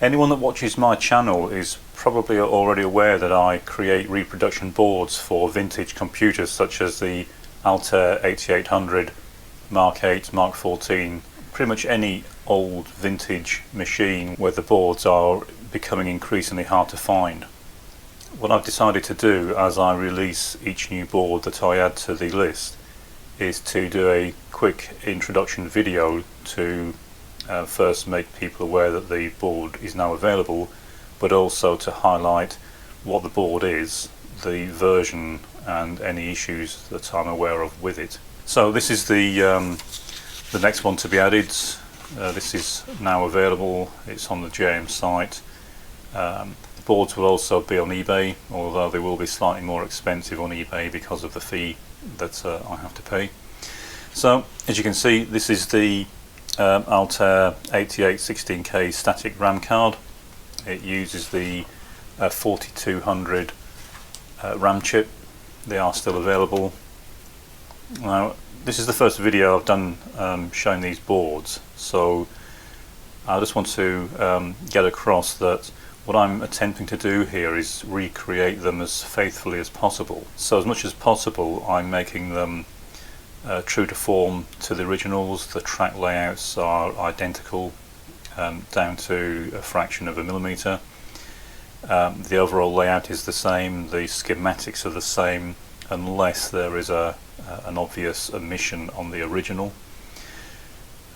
Anyone that watches my channel is probably already aware that I create reproduction boards for vintage computers such as the Altair 8800, Mark 8, Mark 14, pretty much any old vintage machine where the boards are becoming increasingly hard to find. What I've decided to do as I release each new board that I add to the list is to do a quick introduction video to first make people aware that the board is now available, but also to highlight what the board is, the version and any issues that I'm aware of with it. So this is the next one to be added. This is now available, it's on the JM site. The boards will also be on eBay, although they will be slightly more expensive on eBay because of the fee that I have to pay. So as you can see, this is the Altair 8816K static RAM card. It uses the 4200 RAM chip. They are still available. Now this is the first video I've done showing these boards, so I just want to get across that what I'm attempting to do here is recreate them as faithfully as possible. So as much as possible I'm making them true to form to the originals. The track layouts are identical down to a fraction of a millimeter. The overall layout is the same, the schematics are the same, unless there is an obvious omission on the original.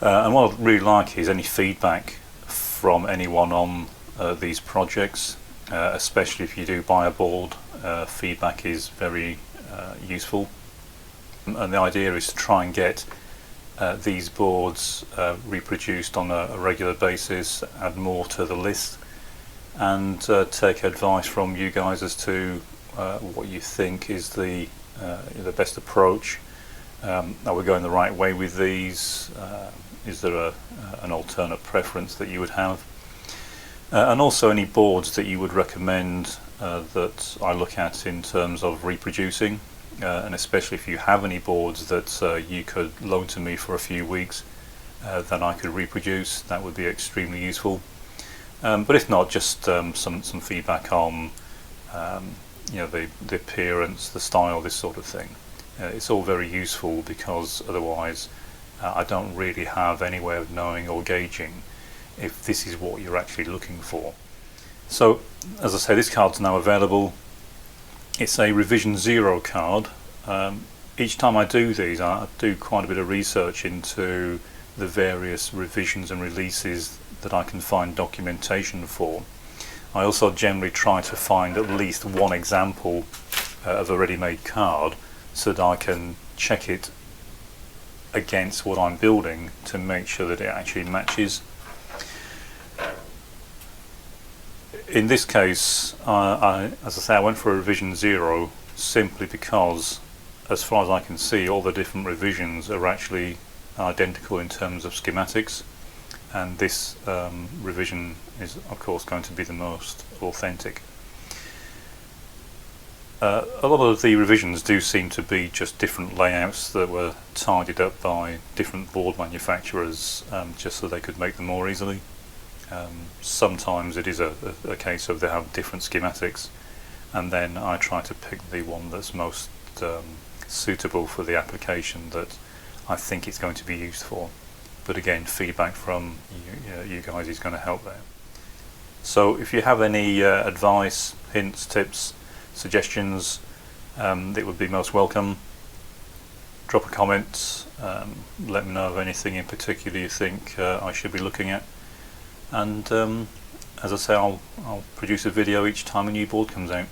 And what I'd really like is any feedback from anyone on these projects, especially if you do buy a board. Feedback is very useful. And the idea is to try and get these boards reproduced on a regular basis, add more to the list, and take advice from you guys as to what you think is the best approach. Are we going the right way with these? Is there an alternate preference that you would have? And also any boards that you would recommend that I look at in terms of reproducing. And especially if you have any boards that you could loan to me for a few weeks, then I could reproduce. That would be extremely useful. But if not, just some feedback on the appearance, the style, this sort of thing. It's all very useful, because otherwise I don't really have any way of knowing or gauging if this is what you're actually looking for. So as I say, this card's now available. It's a revision 0 card. Each time I do these, I do quite a bit of research into the various revisions and releases that I can find documentation for. I also generally try to find at least one example of a ready-made card so that I can check it against what I'm building to make sure that it actually matches. In this case, as I say, I went for a revision 0 simply because, as far as I can see, all the different revisions are actually identical in terms of schematics, and this revision is of course going to be the most authentic. A lot of the revisions do seem to be just different layouts that were tidied up by different board manufacturers just so they could make them more easily. Sometimes it is a case of they have different schematics, and then I try to pick the one that's most suitable for the application that I think it's going to be used for. But again, feedback from you guys is going to help there. So if you have any advice, hints, tips, suggestions, it would be most welcome. Drop a comment, let me know of anything in particular you think I should be looking at. And as I say, I'll produce a video each time a new board comes out.